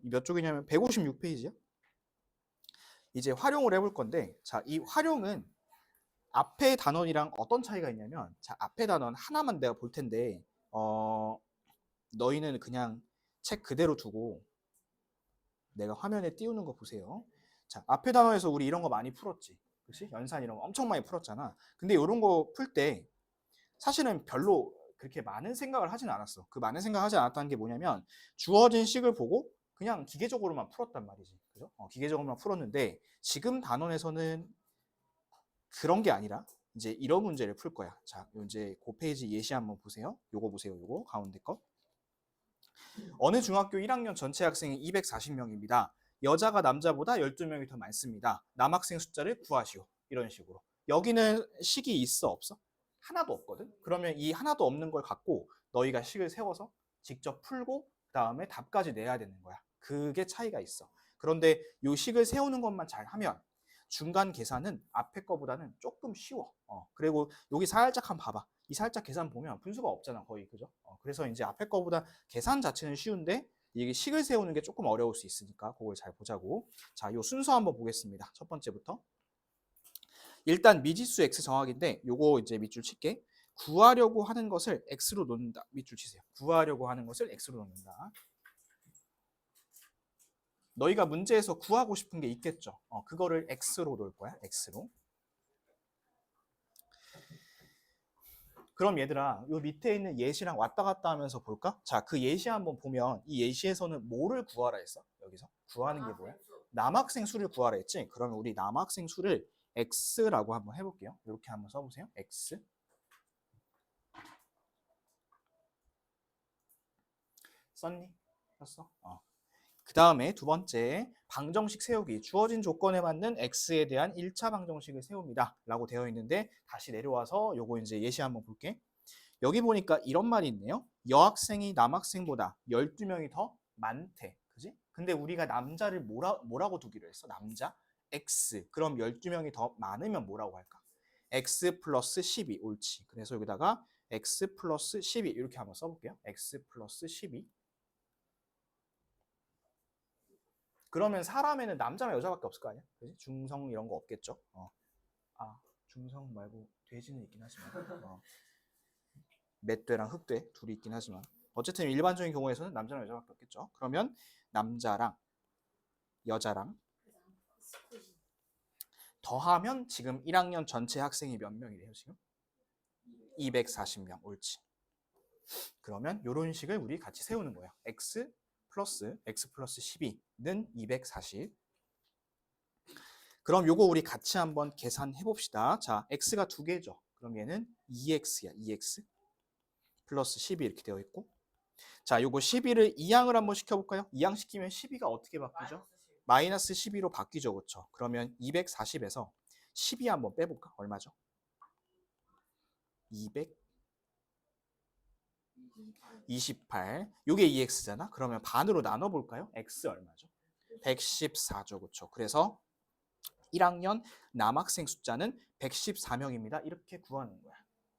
이 몇 쪽이냐면 156페이지야. 이제 활용을 해볼 건데, 자, 이 활용은 앞에 단원이랑 어떤 차이가 있냐면, 자, 앞에 단원 하나만 내가 볼 텐데, 너희는 그냥 책 그대로 두고 내가 화면에 띄우는 거 보세요. 자, 앞에 단원에서 우리 이런 거 많이 풀었지. 그렇지? 연산 이런 거 엄청 많이 풀었잖아. 근데 이런 거 풀 때 사실은 별로 그렇게 많은 생각을 하진 않았어. 그 많은 생각을 하지 않았다는 게 뭐냐면 주어진 식을 보고 그냥 기계적으로만 풀었단 말이지. 그죠? 기계적으로만 풀었는데 지금 단원에서는 그런 게 아니라 이제 이런 문제를 풀 거야. 자, 이제 그 페이지 예시 한번 보세요. 요거 보세요. 요거 가운데 거. 어느 중학교 1학년 전체 학생이 240명입니다. 여자가 남자보다 12명이 더 많습니다. 남학생 숫자를 구하시오. 이런 식으로. 여기는 식이 있어 없어? 하나도 없거든. 그러면 이 하나도 없는 걸 갖고 너희가 식을 세워서 직접 풀고 그다음에 답까지 내야 되는 거야. 그게 차이가 있어. 그런데 이 식을 세우는 것만 잘 하면 중간 계산은 앞에 거보다는 조금 쉬워. 그리고 여기 살짝 한번 봐봐. 이 살짝 계산 보면 분수가 없잖아, 거의. 그죠? 그래서 이제 앞에 거보다 계산 자체는 쉬운데 이게 식을 세우는 게 조금 어려울 수 있으니까 그걸 잘 보자고. 자, 요 순서 한번 보겠습니다. 첫 번째부터. 일단 미지수 x 정확인데 요거 이제 밑줄 칠게. 구하려고 하는 것을 x로 놓는다. 밑줄 치세요. 구하려고 하는 것을 x로 놓는다. 너희가 문제에서 구하고 싶은 게 있겠죠. 그거를 x로 놓을 거야. x로. 그럼 얘들아, 요 밑에 있는 예시랑 왔다 갔다 하면서 볼까? 자, 그 예시 한번 보면 이 예시에서는 뭐를 구하라 했어? 여기서 구하는 게 뭐야? 남학생 수를 구하라 했지? 그러면 우리 남학생 수를 x라고 한번 해볼게요. 이렇게 한번 써보세요. x. 썼니? 썼어? 그 다음에 두 번째, 방정식 세우기. 주어진 조건에 맞는 x에 대한 1차 방정식을 세웁니다. 라고 되어 있는데 다시 내려와서 요거 이제 예시 한번 볼게. 여기 보니까 이런 말이 있네요. 여학생이 남학생보다 12명이 더 많대. 그지? 근데 우리가 남자를 뭐라고 두기로 했어? 남자? x. 그럼 12명이 더 많으면 뭐라고 할까? x 플러스 12. 옳지. 그래서 여기다가 x 플러스 12 이렇게 한번 써볼게요. x 플러스 12. 그러면 사람에는 남자나 여자밖에 없을 거 아니야? 그지? 중성 이런 거 없겠죠? 중성 말고 돼지는 있긴 하지만. 맷돼랑 흑돼 둘이 있긴 하지만 어쨌든 일반적인 경우에서는 남자랑 여자밖에 없겠죠. 그러면 남자랑 여자랑 더하면 지금 1학년 전체 학생이 몇 명이래요 지금? 240명. 옳지. 그러면 이런 식을 우리 같이 세우는 거예요. x 플러스 12는 240. 그럼 요거 우리 같이 한번 계산해 봅시다. 자, x가 두 개죠. 그럼 얘는 2x야. 2x 플러스 12 이렇게 되어 있고, 자, 요거 12를 2항을 한번 시켜볼까요? 2항 시키면 12가 어떻게 바뀌죠? 마이너스 12로 바뀌죠. 그렇죠? 그러면 240에서 12 한번 빼볼까? 얼마죠? 228. 요게 2x잖아? 그러면 반으로 나눠볼까요? x 얼마죠? 114죠. 그렇죠? 그래서 1학년 남학생 숫자는 114명입니다. 이렇게 구하는 거야.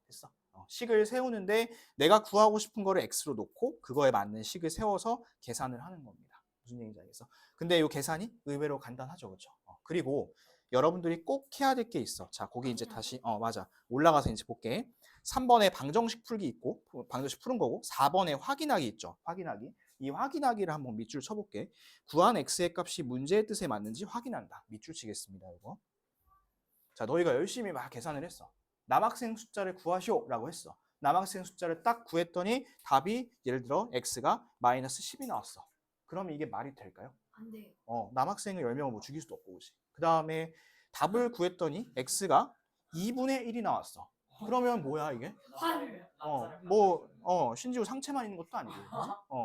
됐어? 식을 세우는데 내가 구하고 싶은 거를 x로 놓고 그거에 맞는 식을 세워서 계산을 하는 겁니다. 무슨 얘기인지 알겠어? 근데 이 계산이 의외로 간단하죠. 그렇죠? 그리고 여러분들이 꼭 해야 될 게 있어. 자, 거기 이제 다시 맞아. 올라가서 이제 볼게. 3번에 방정식 풀기 있고 방정식 푸는 거고 4번에 확인하기 있죠. 확인하기. 이 확인하기를 한번 밑줄 쳐볼게. 구한 x의 값이 문제의 뜻에 맞는지 확인한다. 밑줄 치겠습니다. 이거. 자, 너희가 열심히 막 계산을 했어. 남학생 숫자를 구하시오라고 했어. 남학생 숫자를 딱 구했더니 답이 예를 들어 x가 마이너스 10이 나왔어. 그러면 이게 말이 될까요? 안 돼요. 남학생을 10명을 뭐 죽일 수도 없고 그렇지. 그 다음에 답을 구했더니 x가 2분의 1이 나왔어. 그러면 뭐야 이게? 신지우 상체만 있는 것도 아니고.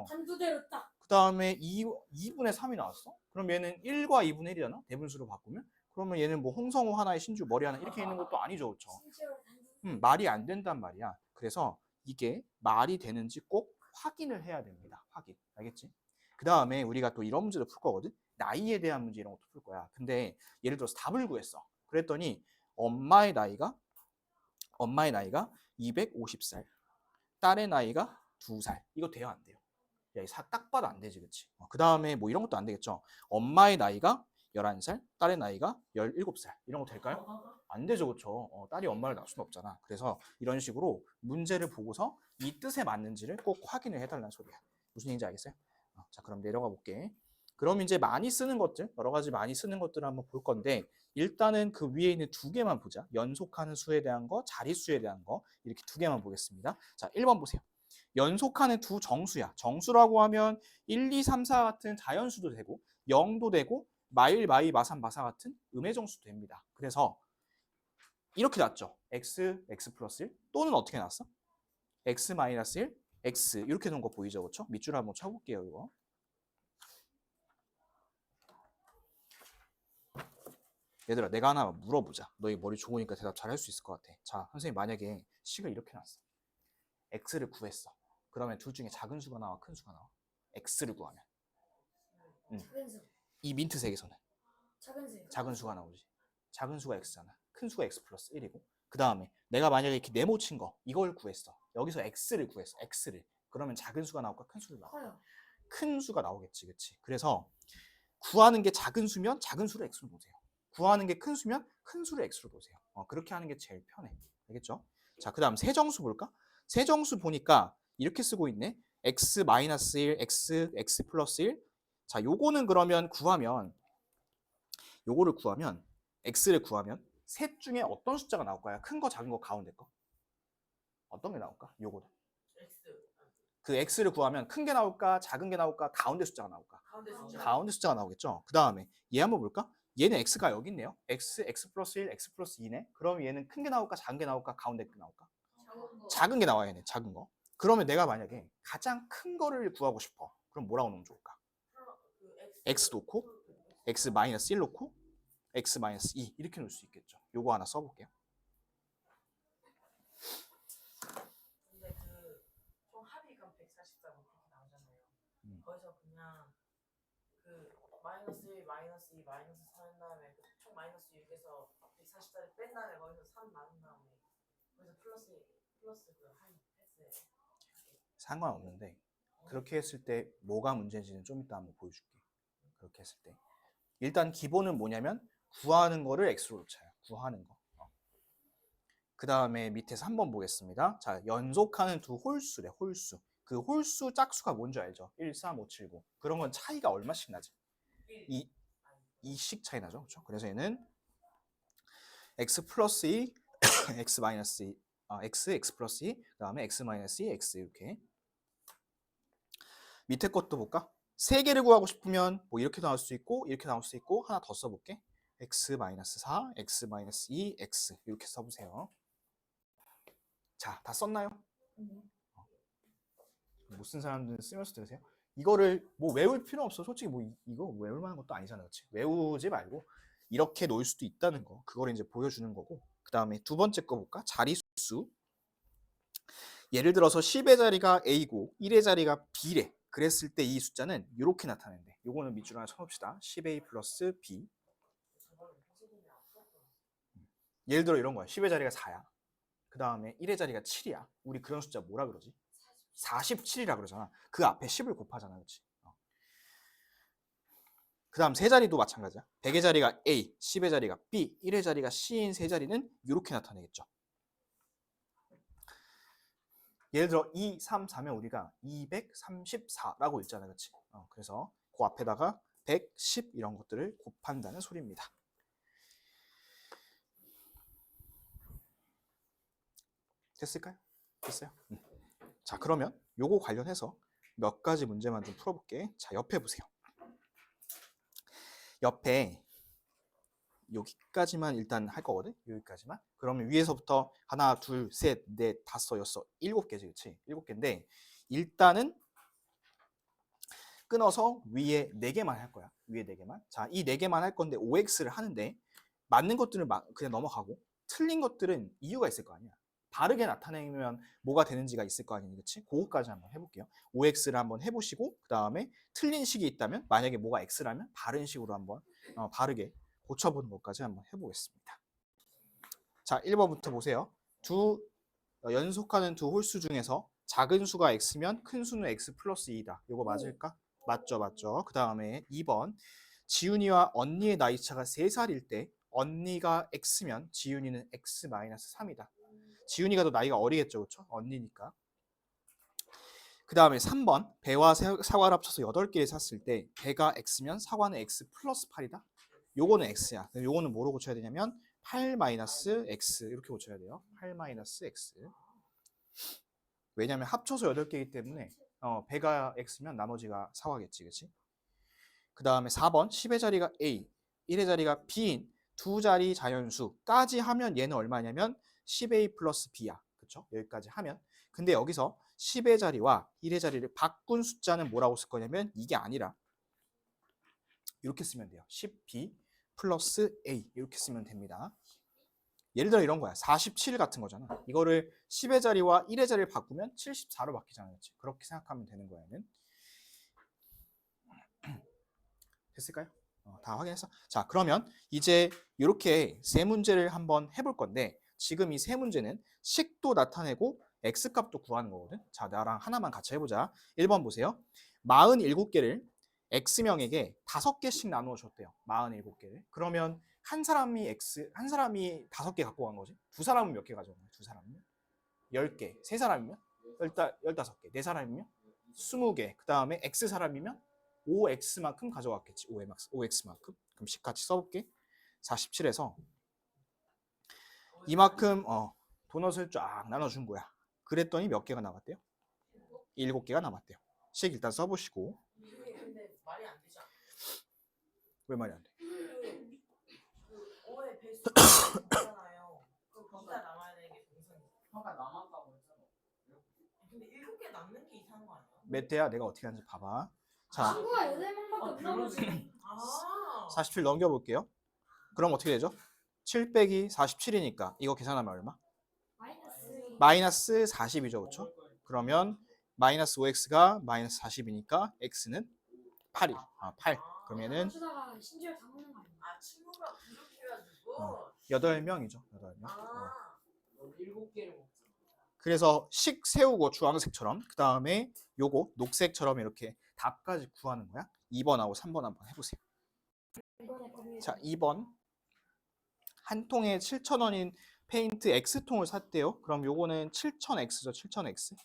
한두 대로 딱. 그 다음에 2분의 3이 나왔어. 그럼 얘는 1과 2분의 1이잖아. 대분수로 바꾸면. 그러면 얘는 뭐 홍성우 하나에 신주 머리 하나 이렇게 있는 것도 아니죠. 그렇죠? 말이 안 된단 말이야. 그래서 이게 말이 되는지 꼭 확인을 해야 됩니다. 확인. 알겠지? 그 다음에 우리가 또 이런 문제도 풀 거거든. 나이에 대한 문제 이런 것도 풀 거야. 근데 예를 들어서 답을 구했어. 그랬더니 엄마의 나이가 250살, 딸의 나이가 2살. 이거 돼요, 안 돼요? 야, 딱 봐도 안 되지, 그치? 그 다음에 뭐 이런 것도 안 되겠죠? 엄마의 나이가 11살, 딸의 나이가 17살. 이런 거 될까요? 안 되죠, 그쵸? 딸이 엄마를 낳을 수는 없잖아. 그래서 이런 식으로 문제를 보고서 이 뜻에 맞는지를 꼭 확인을 해달라는 소리야. 무슨 얘기인지 알겠어요? 자, 그럼 내려가 볼게. 그럼 이제 많이 쓰는 것들, 여러 가지 많이 쓰는 것들을 한번 볼 건데, 일단은 그 위에 있는 두 개만 보자. 연속하는 수에 대한 거, 자릿수에 대한 거, 이렇게 두 개만 보겠습니다. 자, 1번 보세요. 연속하는 두 정수야. 정수라고 하면 1, 2, 3, 4 같은 자연수도 되고 0도 되고 마일, 마이, 마산, 마사 같은 음의 정수도 됩니다. 그래서 이렇게 났죠. x, x 플러스 1 또는 어떻게 났어? x 마이너스 1, x 이렇게 놓은 거 보이죠? 그렇죠? 밑줄 한번 쳐볼게요. 이거. 얘들아 내가 하나 물어보자. 너희 머리 좋으니까 대답 잘 할 수 있을 것 같아. 자, 선생님 만약에 식을 이렇게 놨어. x를 구했어. 그러면 둘 중에 작은 수가 나와 큰 수가 나와? x를 구하면 작은 수. 이 민트색에서는 작은 수. 작은 수가 나오지. 작은 수가 x잖아. 큰 수가 x 플러스 1이고 그 다음에 내가 만약에 이렇게 네모친 거 이걸 구했어. 여기서 x를 구했어. x를. 그러면 작은 수가 나올까? 큰 수가 나올까? 커요. 큰 수가 나오겠지. 그치? 그래서 구하는 게 작은 수면 작은 수를 x로 놓으세요. 구하는 게 큰 수면 큰 수를 x로 놓으세요. 그렇게 하는 게 제일 편해. 알겠죠? 자, 그 다음 세정수 볼까? 세정수 보니까 이렇게 쓰고 있네. x 마이너스 1, x, x 플러스 1. 자, 요거는 그러면 구하면 요거를 구하면 x를 구하면 셋 중에 어떤 숫자가 나올까요? 큰 거, 작은 거, 가운데 거. 어떤 게 나올까? 요거는. 그 x를 구하면 큰 게 나올까, 작은 게 나올까, 가운데 숫자가 나올까? 가운데 숫자가 나오겠죠. 그 다음에 얘 한번 볼까? 얘는 x가 여기 있네요. x, x 플러스 1, x 플러스 2네. 그럼 얘는 큰 게 나올까, 작은 게 나올까, 가운데 게 나올까? 작은 게 나와야 돼. 작은 거. 그러면 내가 만약에 가장 큰 거를 구하고 싶어. 그럼 뭐라고 놓으면 좋을까? x 놓고 x 마이너스 1 놓고 x 마이너스 2 이렇게 놓을 수 있겠죠. 요거 하나 써볼게요. 근데 총 합이 그럼 144 그렇게 나오잖아요. 거기서 그냥 그 마이너스 1, 마이너스 2, 마이너스 3 한 다음에 총 마이너스 6에서 144를 뺀 다음에 거기서 3 나눈 다음에 거기서 플러스 그한 했어요. 상관없는데 그렇게 했을 때 뭐가 문제인지는 좀 이따 한번 보여줄게. 그렇게 했을 때 일단 기본은 뭐냐면 구하는 거를 x로 놓쳐요. 구하는 거. 그 다음에 밑에서 한번 보겠습니다. 자, 연속하는 두 홀수래. 홀수. 그 홀수 짝수가 뭔지 알죠? 1, 3, 5, 7, 9. 그런 건 차이가 얼마씩 나지? 2씩 차이 나죠. 그렇죠? 그래서 얘는 x 플러스 2, x 마이너스 2, x 플러스 2, 그 다음에 x 마이너스 2, x 이렇게. 밑에 것도 볼까? 세 개를 구하고 싶으면 뭐 이렇게 나올 수 있고 이렇게 나올 수 있고 하나 더 써볼게. x 마이너스 4, x 마이너스 2, x 이렇게 써보세요. 자, 다 썼나요? 못 쓴 사람들은 쓰면서 들으세요. 이거를 뭐 외울 필요 없어. 솔직히 뭐 이거 외울 만한 것도 아니잖아, 그렇지? 외우지 말고 이렇게 놓을 수도 있다는 거. 그걸 이제 보여주는 거고. 그 다음에 두 번째 거 볼까? 자릿수. 예를 들어서 10의 자리가 a고 1의 자리가 b래. 그랬을 때 이 숫자는 이렇게 나타낸대. 요거는 밑줄 하나 쳐봅시다. 10a 플러스 b. 예를 들어 이런 거야. 10의 자리가 4야. 그 다음에 1의 자리가 7이야. 우리 그런 숫자 뭐라 그러지? 47이라 그러잖아. 그 앞에 10을 곱하잖아. 그렇지? 그 다음 세 자리도 마찬가지야. 100의 자리가 A, 10의 자리가 B, 1의 자리가 C인 세 자리는 이렇게 나타내겠죠. 예를 들어 2, 3, 4면 우리가 234라고 읽잖아. 그렇지? 그래서 그 앞에다가 110 이런 것들을 곱한다는 소리입니다. 됐을까요? 됐어요? 자, 그러면 요거 관련해서 몇 가지 문제만 좀 풀어볼게. 자, 옆에 보세요. 옆에 여기까지만 일단 할 거거든. 여기까지만. 그러면 위에서부터 하나, 둘, 셋, 넷, 다섯, 여섯, 7개지, 그렇지? 7개인데 일단은 끊어서 위에 4개만 할 거야. 위에 4개만. 자, 이 4개만 할 건데 OX를 하는데 맞는 것들은 그냥 넘어가고 틀린 것들은 이유가 있을 거 아니야. 바르게 나타내면 뭐가 되는지가 있을 거 아니니, 그렇지? 그거까지 한번 해볼게요. OX를 한번 해보시고 그 다음에 틀린 식이 있다면 만약에 뭐가 X라면 바른 식으로 한번 바르게 고쳐보는 것까지 한번 해보겠습니다. 자, 1번부터 보세요. 연속하는 두 홀수 중에서 작은 수가 x면 큰 수는 x 플러스 2다. 이거 맞을까? 맞죠, 맞죠. 그 다음에 2번. 지윤이와 언니의 나이 차가 3살일 때 언니가 x면 지윤이는 x 마이너스 3이다. 지윤이가 더 나이가 어리겠죠, 그렇죠? 언니니까. 그 다음에 3번. 배와 사과를 합쳐서 8개를 샀을 때 배가 x면 사과는 x 플러스 8이다. 요거는 x야. 요거는 뭐로 고쳐야 되냐면 8 마이너스 x 이렇게 고쳐야 돼요. 8 마이너스 x. 왜냐면 합쳐서 8개이기 때문에 배가 x면 나머지가 사과겠지, 그렇지? 그 다음에 4번 10의 자리가 a, 1의 자리가 b인 두 자리 자연수까지 하면 얘는 얼마냐면 10a 플러스 b야. 그렇죠? 여기까지 하면. 근데 여기서 10의 자리와 1의 자리를 바꾼 숫자는 뭐라고 쓸 거냐면 이게 아니라 이렇게 쓰면 돼요. 10b 플러스 a 이렇게 쓰면 됩니다. 예를 들어 이런 거야. 47 같은 거잖아. 이거를 10의 자리와 1의 자리를 바꾸면 74로 바뀌잖아. 그렇지? 그렇게 생각하면 되는 거야. 얘는. 됐을까요? 다 확인했어? 자, 그러면 이제 이렇게 세 문제를 한번 해볼 건데 지금 이 세 문제는 식도 나타내고 x값도 구하는 거거든. 자, 나랑 하나만 같이 해보자. 1번 보세요. 47개를 x명에게 5개씩 나누어 줬대요. 47개를. 그러면 한 사람이 5개 갖고 간 거지. 두 사람은 몇 개 가져온 거야? 두 사람이면 10개. 세 사람이면 15개. 네 사람이면 20개. 그 다음에 x 사람이면 5x만큼 가져갔겠지. 5x만큼. 그럼 10 같이 써볼게. 47에서 이만큼 도넛을 쫙 나눠준 거야. 그랬더니 몇 개가 남았대요? 7개가 남았대요. 식 일단 써보시고. 근데 말이 안 되지 않아? 왜 말이 안 돼? 그 5의 배수잖아요. 그럼 B가 남아야 되는 게 동선이죠. 화가 남았다고 했잖아. 근데 7개 남는 게 이상한 거 아니야? 메테야 내가 어떻게 하는지 봐봐. 자, 친구가 8명밖에 없나 보지. 아. 47 넘겨볼게요. 그럼 어떻게 되죠? 7 빼기 47이니까 이거 계산하면 얼마? 마이너스. 마이너스 40이죠. 그렇죠? 그러면 마이너스 5x가 마이너스 40이니까 x는 8이. 8. 그러면은 주다가 심지어 다 먹는 거 아니야? 아, 친구가 부족해가지고. 8명이죠. 8명. 아. 7개를 먹자. 그래서 식 세우고 주황색처럼 그 다음에 요거 녹색처럼 이렇게 답까지 구하는 거야. 2번하고 3번 한번 해보세요. 이번에 거기. 자, 2번. 한 통에 7,000원인 페인트 X통을 샀대요. 그럼 요거는 7,000X죠. 7,000X.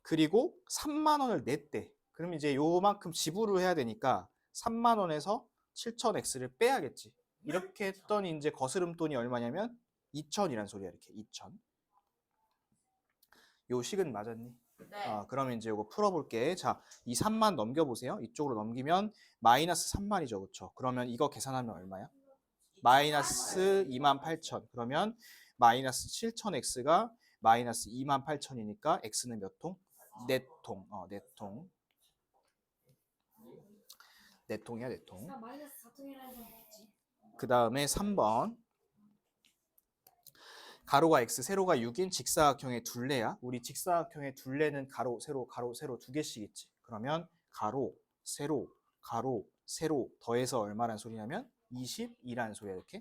그리고 3만 원을 냈대. 그럼 이제 요만큼 지불을 해야 되니까 3만 원에서 7,000X를 빼야겠지. 이렇게 했더니 이제 거스름돈이 얼마냐면 2,000이란 소리야. 이렇게 2,000. 요 식은 맞았니? 네. 그러면 이제 이거 풀어볼게. 자, 이 3만 넘겨보세요. 이쪽으로 넘기면 마이너스 3만이죠. 그렇죠? 그러면 이거 계산하면 얼마야? 마이너스 28,000. 그러면 마이너스 7,000x가 마이너스 28,000이니까 x는 몇 통? 네 통. 네 통. 네 통이야, 네 통. 마이너스 4통이라는 사람 있지. 그 다음에 3번. 가로가 x, 세로가 6인 직사각형의 둘레야. 우리 직사각형의 둘레는 가로, 세로 두 개씩 있지. 그러면 가로, 세로 더해서 얼마란 소리냐면 22라는 소리야. 이렇게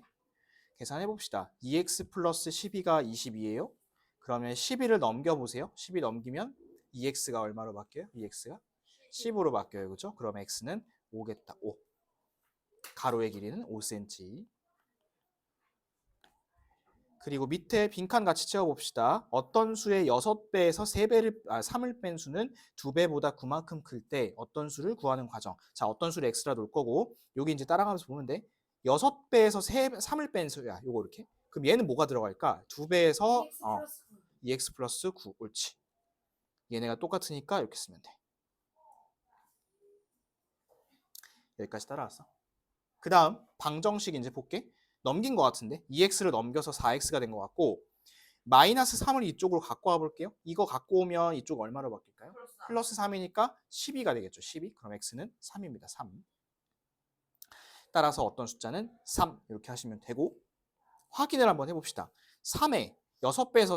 계산해 봅시다. 2x 플러스 12가 22예요. 그러면 12를 넘겨보세요. 12 넘기면 2x가 얼마로 바뀌어요? 2x가 10으로 바뀌어요. 그죠? 그럼 x는 5겠다. 5. 가로의 길이는 5cm. 그리고 밑에 빈칸 같이 채워봅시다. 어떤 수의 6배에서 3을 뺀 수는 2배보다 9만큼 클 때 어떤 수를 구하는 과정. 자, 어떤 수를 x라 놓을 거고 여기 이제 따라가면서 보면 돼. 6배에서 3을 뺀 수야. 요거 이렇게. 그럼 얘는 뭐가 들어갈까? 2배에서 2x 플러스 9. 옳지. 얘네가 똑같으니까 이렇게 쓰면 돼. 여기까지 따라왔어. 그 다음 방정식 이제 볼게. 넘긴 것 같은데 2x를 넘겨서 4x가 된 것 같고 마이너스 3을 이쪽으로 갖고 와볼게요. 이거 갖고 오면 이쪽 얼마로 바뀔까요? 플러스 3이니까 12가 되겠죠. 12. 그럼 x는 3입니다. 3. 따라서 어떤 숫자는 3 이렇게 하시면 되고 확인을 한번 해봅시다. 3에 6배에서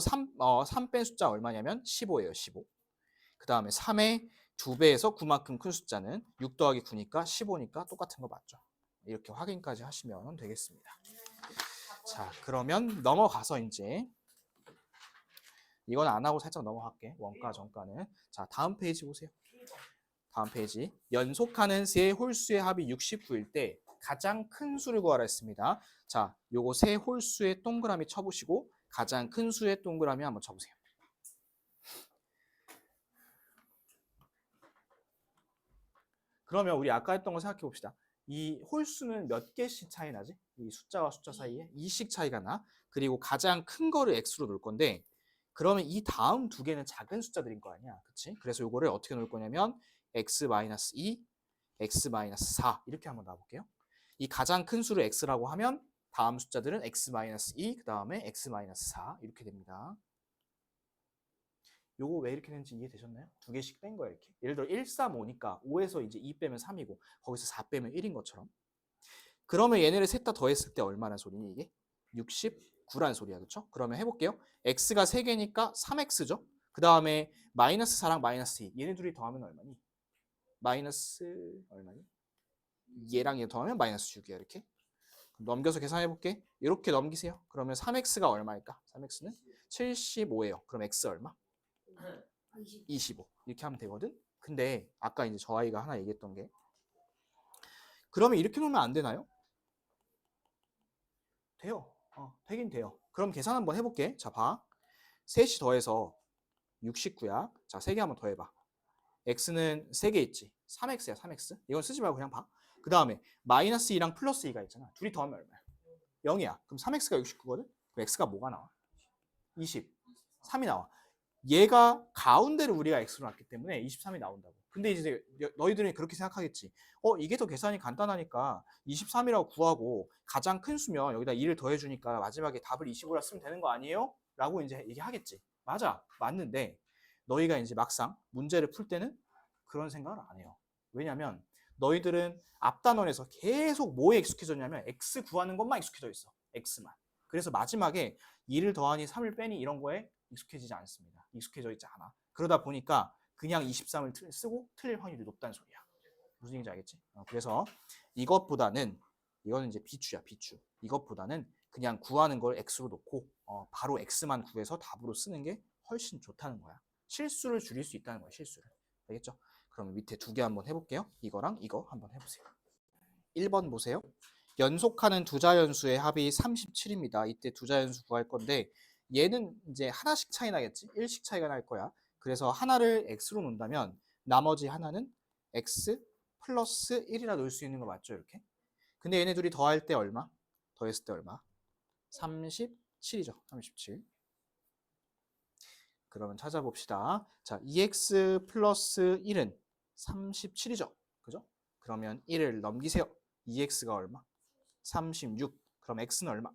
3 뺀 숫자 얼마냐면 15예요. 15. 그 다음에 3에 2배에서 9만큼 큰 숫자는 6 더하기 9니까 15니까 똑같은 거 맞죠? 이렇게 확인까지 하시면 되겠습니다. 자, 그러면 넘어가서 이제 이건 안 하고 살짝 넘어갈게. 원가 정가는. 자, 다음 페이지 보세요. 다음 페이지. 연속하는 세 홀수의 합이 69일 때 가장 큰 수를 구하라 했습니다. 자, 요거 세 홀수의 동그라미 쳐보시고 가장 큰 수의 동그라미 한번 쳐보세요. 그러면 우리 아까 했던 거 생각해 봅시다. 이 홀수는 몇 개씩 차이 나지? 이 숫자와 숫자 사이에 2씩 차이가 나. 그리고 가장 큰 거를 x로 놓을 건데 그러면 이 다음 두 개는 작은 숫자들인 거 아니야. 그치? 그래서 요거를 어떻게 놓을 거냐면 x-2, x-4 이렇게 한번 놔볼게요. 이 가장 큰 수를 x라고 하면 다음 숫자들은 x-2, 그 다음에 x-4 이렇게 됩니다. 요거 왜 이렇게 되는지 이해되셨나요? 두 개씩 뺀 거예요, 이렇게. 예를 들어 1, 3, 5니까 5에서 이제 2 빼면 3이고 거기서 4 빼면 1인 것처럼. 그러면 얘네를 셋 다 더했을 때 얼마나 소리니 이게? 69라는 소리야, 그렇죠? 그러면 해볼게요. x가 3개니까 3x죠. 그 다음에 마이너스 4랑 마이너스 2. 얘네 둘이 더하면 얼마니? 마이너스 얼마니? 얘랑 얘 더하면 마이너스 6이야, 이렇게. 넘겨서 계산해볼게. 이렇게 넘기세요. 그러면 3x가 얼마일까? 3x는 75예요. 그럼 x 얼마? 25 이렇게 하면 되거든. 근데 아까 이제 저 아이가 하나 얘기했던 게 그러면 이렇게 놓으면 안 되나요? 돼요. 되긴 돼요. 그럼 계산 한번 해볼게. 자, 봐. 셋이 더해서 69야. 자, 3개 한번 더해봐. x는 3개 있지. 3x야, 3x. 이건 쓰지 말고 그냥 봐. 그 다음에 마이너스 2랑 플러스 2가 있잖아. 둘이 더하면 얼마야? 0이야. 그럼 3x가 69거든? 그럼 x가 뭐가 나와? 20. 3이 나와. 얘가 가운데를 우리가 x로 놨기 때문에 23이 나온다고. 근데 이제 너희들은 그렇게 생각하겠지. 이게 더 계산이 간단하니까 23이라고 구하고 가장 큰 수면 여기다 2를 더해주니까 마지막에 답을 25라 쓰면 되는 거 아니에요? 라고 이제 얘기하겠지. 맞아. 맞는데 너희가 이제 막상 문제를 풀 때는 그런 생각을 안 해요. 왜냐면 너희들은 앞 단원에서 계속 뭐에 익숙해졌냐면 x 구하는 것만 익숙해져 있어. x만. 그래서 마지막에 2를 더하니 3을 빼니 이런 거에 익숙해지지 않습니다. 익숙해져 있지 않아. 그러다 보니까 그냥 23을 쓰고 틀릴 확률이 높다는 소리야. 무슨 얘기인지 알겠지? 그래서 이거는 이제 비추야, 비추. 이것보다는 그냥 구하는 걸 x로 놓고 바로 x만 구해서 답으로 쓰는 게 훨씬 좋다는 거야. 실수를 줄일 수 있다는 거야, 실수를. 알겠죠? 그러면 밑에 두 개 한번 해볼게요. 이거랑 이거 한번 해보세요. 1번 보세요. 연속하는 두 자연수의 합이 37입니다. 이때 두 자연수 구할 건데 얘는 이제 하나씩 차이 나겠지? 1씩 차이가 날 거야. 그래서 하나를 x로 놓는다면 나머지 하나는 x 플러스 1이라 놓을 수 있는 거 맞죠? 이렇게. 근데 얘네 둘이 더할 때 얼마? 더했을 때 얼마? 37이죠. 37. 그러면 찾아봅시다. 자, 2x 플러스 1은 37이죠. 그죠? 그러면 1을 넘기세요. 2x가 얼마? 36. 그럼 x는 얼마?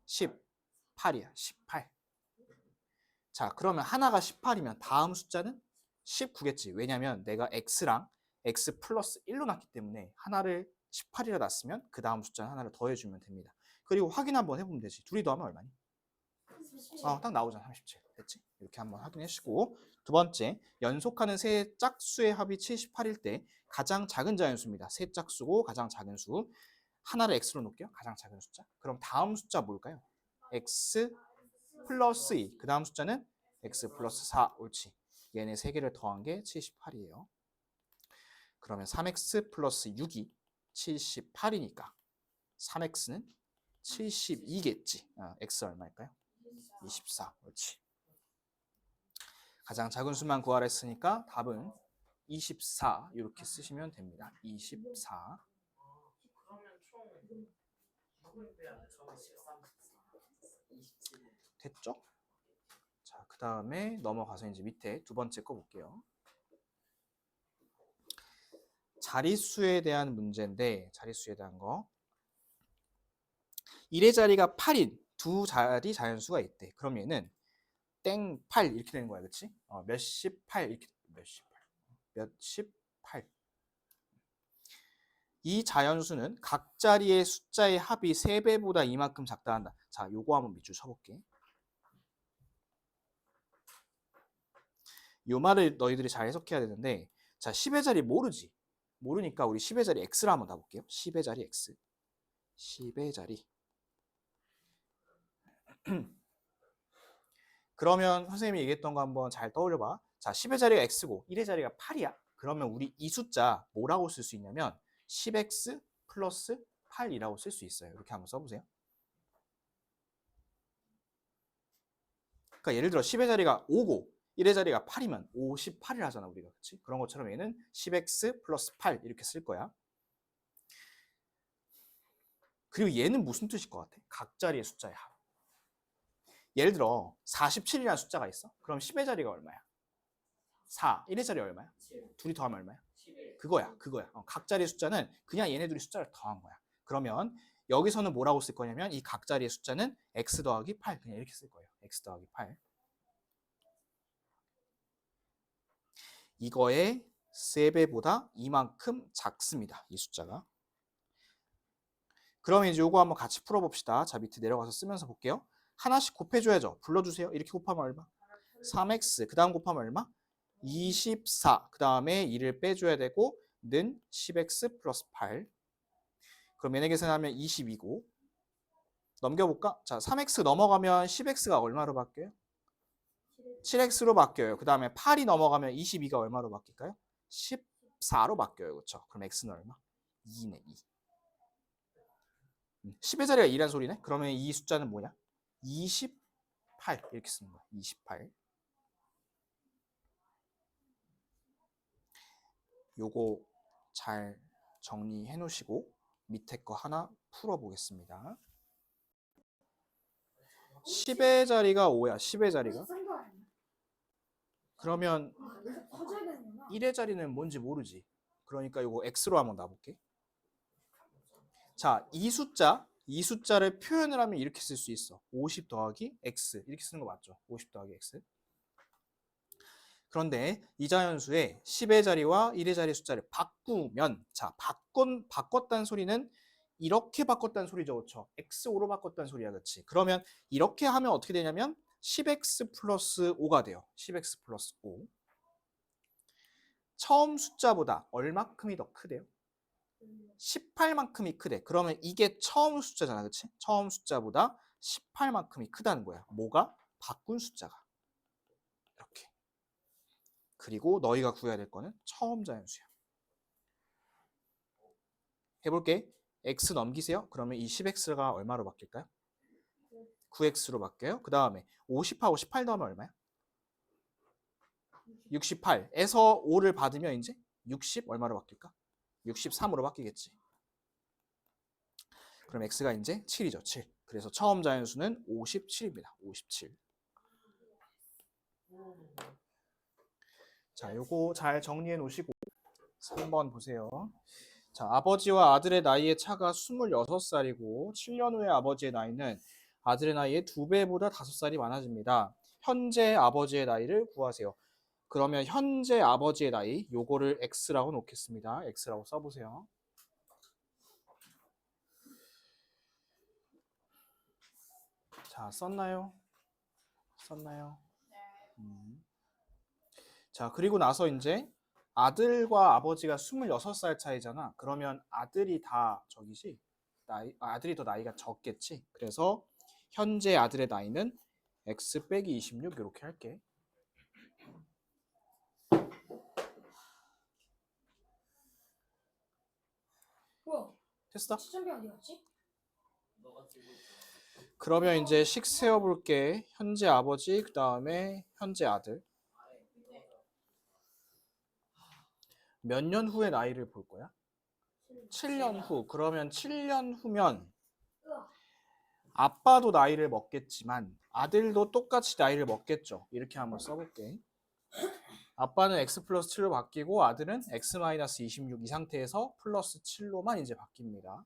18이야. 18. 자, 그러면 하나가 18이면 다음 숫자는 19겠지. 왜냐면 내가 x랑 x 플러스 1로 놨기 때문에 하나를 18이라 놨으면 그 다음 숫자는 하나를 더해주면 됩니다. 그리고 확인 한번 해보면 되지. 둘이 더하면 얼마니? 딱 나오잖아. 37. 됐지? 이렇게 한번 확인해 주시고 두 번째, 연속하는 세 짝수의 합이 78일 때 가장 작은 자연수입니다. 세 짝수고 가장 작은 수. 하나를 x로 놓을게요. 가장 작은 숫자. 그럼 다음 숫자 뭘까요? x 플러스 2. 그 다음 숫자는 x 플러스 4. 옳지. 얘네 세 개를 더한 게 78이에요. 그러면 3x 플러스 6이 78이니까 3x는 72겠지. x 얼마일까요? 24. 옳지. 가장 작은 수만 구하라 했으니까 답은 24 이렇게 쓰시면 됩니다. 24. 그러면 총 6을 빼야 돼. 저는 13. 됐죠? 자, 그 다음에 넘어가서 이제 밑에 두 번째 거 볼게요. 자릿수에 대한 문제인데 자릿수에 대한 거. 1의 자리가 8인 두 자리 자연수가 있대. 그럼 얘는 땡 8 이렇게 되는 거야, 그렇지? 몇십 8 이렇게 몇십 8. 이 자연수는 각 자리의 숫자의 합이 3배보다 이만큼 작다 한다. 자, 요거 한번 밑줄 쳐볼게. 요 말을 너희들이 잘 해석해야 되는데, 자, 10의 자리 모르지? 모르니까 우리 10의 자리 x를 한번 놔볼게요. 10의 자리 x. 10의 자리. 그러면 선생님이 얘기했던 거 한번 잘 떠올려봐. 자, 10의 자리가 x고 1의 자리가 8이야. 그러면 우리 이 숫자 뭐라고 쓸 수 있냐면 10x 플러스 8이라고 쓸 수 있어요. 이렇게 한번 써보세요. 그러니까 예를 들어 10의 자리가 5고 1의 자리가 8이면 58을 하잖아 우리가. 그치? 그런 것처럼 얘는 10x 플러스 8 이렇게 쓸 거야. 그리고 얘는 무슨 뜻일 것 같아? 각자리의 숫자의 합. 예를 들어 47이라는 숫자가 있어. 그럼 10의 자리가 얼마야? 4. 1의 자리 얼마야? 7, 둘이 더하면 얼마야? 11. 그거야. 각자리의 숫자는 그냥 얘네들이 숫자를 더한 거야. 그러면 여기서는 뭐라고 쓸 거냐면 이 각자리의 숫자는 x 더하기 8 그냥 이렇게 쓸 거예요. x 더하기 8. 이거의 3배보다 이만큼 작습니다. 이 숫자가. 그러면 이제 요거 한번 같이 풀어봅시다. 자, 밑에 내려가서 쓰면서 볼게요. 하나씩 곱해줘야죠. 불러주세요. 이렇게 곱하면 얼마? 3x. 그 다음 곱하면 얼마? 24. 그 다음에 2를 빼줘야 되고 는 10x 플러스 8. 그럼 얘네 계산하면 22고. 넘겨볼까? 자, 3x 넘어가면 10x가 얼마로 바뀌어요? 7x로 바뀌어요. 그 다음에 8이 넘어가면 22가 얼마로 바뀔까요? 14로 바뀌어요. 그렇죠? 그럼 x는 얼마? 2네. 2. 10의 자리가 2란 소리네? 그러면 이 숫자는 뭐냐? 28 이렇게 쓰는 거야. 28. 요거 잘 정리해 놓으시고 밑에 거 하나 풀어보겠습니다. 10의 자리가 5야. 10의 자리가. 쓴거 아니야? 그러면 커져야 되는구나. 1의 자리는 뭔지 모르지. 그러니까 요거 x로 한번 놔볼게. 자, 이 숫자를 표현을 하면 이렇게 쓸 수 있어. 50 더하기 x 이렇게 쓰는 거 맞죠? 50 더하기 x. 그런데 이자연수의 10의 자리와 1의 자리 숫자를 바꾸면, 자, 바꿨다는 소리는 이렇게 바꿨다는 소리죠. 그렇죠? x5로 바꿨다는 소리야. 그렇지? 그러면 이렇게 하면 어떻게 되냐면 10x 플러스 5가 돼요. 10x 플러스 5. 처음 숫자보다 얼마큼이 더 크대요? 18만큼이 크대. 그러면 이게 처음 숫자잖아. 그치? 처음 숫자보다 18만큼이 크다는 거야. 뭐가? 바꾼 숫자가. 이렇게. 그리고 너희가 구해야 될 거는 처음 자연수야. 해볼게. x 넘기세요. 그러면 이 10x가 얼마로 바뀔까요? 9x로 바뀌어요. 그 다음에 50하고 18 더하면 얼마야? 68에서 5를 받으면 이제 60 얼마로 바뀔까? 63으로 바뀌겠지. 그럼 x가 이제 7이죠. 7. 그래서 처음 자연수는 57입니다. 57. 자, 요거 잘 정리해 놓으시고 3번 보세요. 자, 아버지와 아들의 나이의 차가 26살이고 7년 후에 아버지의 나이는 아들의 나이의 2배보다 5살이 많아집니다. 현재 아버지의 나이를 구하세요. 그러면 현재 아버지의 나이 요거를 x라고 놓겠습니다. x라고 써보세요. 자, 썼나요? 썼나요? 자, 그리고 나서 이제 아들과 아버지가 26살 차이잖아. 그러면 아들이 다 저기지? 아들이 더 나이가 적겠지. 그래서 현재 아들의 나이는 x 빼기 26 이렇게 할게. 뭐야? 됐어? 시점이 어디 갔지? 너가 들고 있어. 그러면 이제 식 세어볼게. 현재 아버지, 그 다음에 현재 아들. 몇 년 후의 나이를 볼 거야? 7년 후. 그러면 7년 후면 아빠도 나이를 먹겠지만 아들도 똑같이 나이를 먹겠죠. 이렇게 한번 써볼게. 아빠는 x 플러스 7로 바뀌고 아들은 x 마이너스 26 이 상태에서 플러스 7로만 이제 바뀝니다.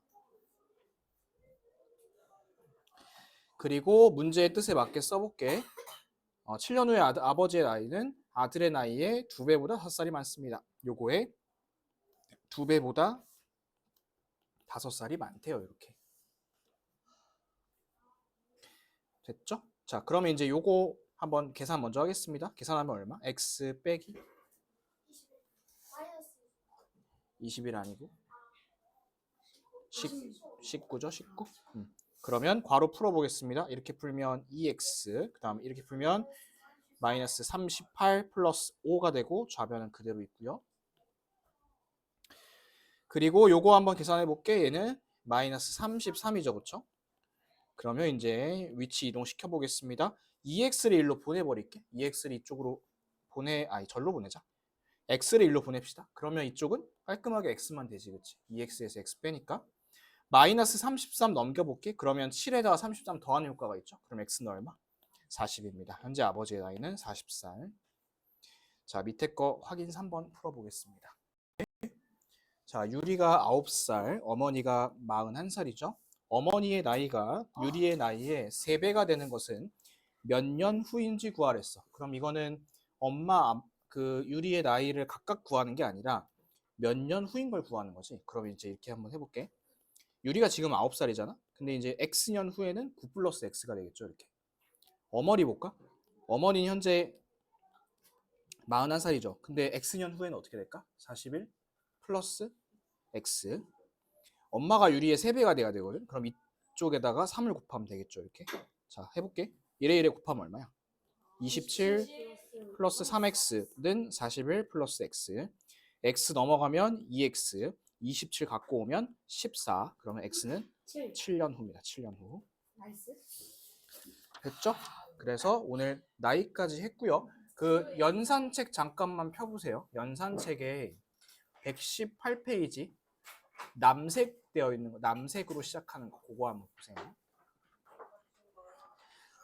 그리고 문제의 뜻에 맞게 써볼게. 7년 후에 아버지의 나이는 아들의 나이의 2배보다 5살이 많습니다. 요거에 2배보다 5살이 많대요. 이렇게. 됐죠? 자, 그러면 이제 요거 한번 계산 먼저 하겠습니다. 계산하면 얼마? x 빼기 마이너스 21 아니고 19죠? 19. 그러면 괄호 풀어보겠습니다. 이렇게 풀면 2x, 그 다음 이렇게 풀면 마이너스 38 플러스 5가 되고 좌변은 그대로 있고요. 그리고 요거 한번 계산해 볼게. 얘는 마이너스 33이죠, 그쵸? 그러면 이제 위치 이동시켜 보겠습니다. 2x를 1로 보내버릴게. 2x를 이쪽으로 절로 보내자. x를 1로 보냅시다. 그러면 이쪽은 깔끔하게 x만 되지, 그치? 2x에서 x 빼니까. 마이너스 33 넘겨볼게. 그러면 7에다가 33 더하는 효과가 있죠. 그럼 x는 얼마? 40입니다. 현재 아버지의 나이는 40살. 자, 밑에 거 확인 3번 풀어보겠습니다. 자, 유리가 9살, 어머니가 41살이죠. 어머니의 나이가 유리의 나이의 3배가 되는 것은 몇 년 후인지 구하랬어. 그럼 이거는 유리의 나이를 각각 구하는 게 아니라 몇 년 후인 걸 구하는 거지. 그럼 이제 이렇게 한번 해볼게. 유리가 지금 9살이잖아. 근데 이제 x년 후에는 9 플러스 x가 되겠죠. 이렇게. 어머니 볼까? 어머니는 현재 41살이죠. 근데 x년 후에는 어떻게 될까? 41 플러스 x. 엄마가 유리의 3배가 돼야 되거든. 그럼 이쪽에다가 3을 곱하면 되겠죠. 이렇게. 자, 해볼게. 1에 1에 곱하면 얼마야? 27 플러스 3x는 41 플러스 x. x 넘어가면 2x. 27 갖고 오면 14. 그러면 x는 7. 7년 후입니다. 7년 후. 나이스. 됐죠? 그래서 오늘 나이까지 했고요. 그 연산책 잠깐만 펴보세요. 연산책에 118페이지 남색 되어 있는 거, 남색으로 시작하는 거, 그거 한번 보세요.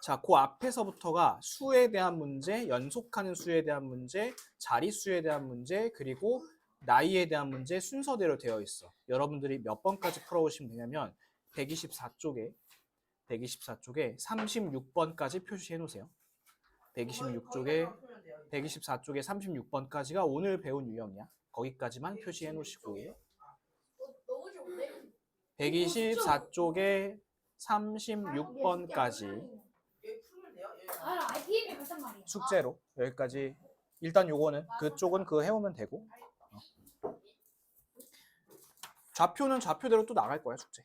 자, 그 앞에서부터가 수에 대한 문제, 연속하는 수에 대한 문제, 자릿수에 대한 문제, 그리고 나이에 대한 문제 순서대로 되어 있어. 여러분들이 몇 번까지 풀어오시면 되냐면 124쪽에 36번까지 표시해 놓으세요. 124쪽에 36번까지가 오늘 배운 유형이야. 거기까지만 표시해 놓으시고 너무 좋은데? 124쪽에 36번까지 여기 풀면 돼요? 여기 아, IPM에 갔단 말이야. 숙제로 여기까지 일단 요거는 그쪽은 그거 해오면 되고 좌표는 좌표대로 또 나갈 거야 숙제.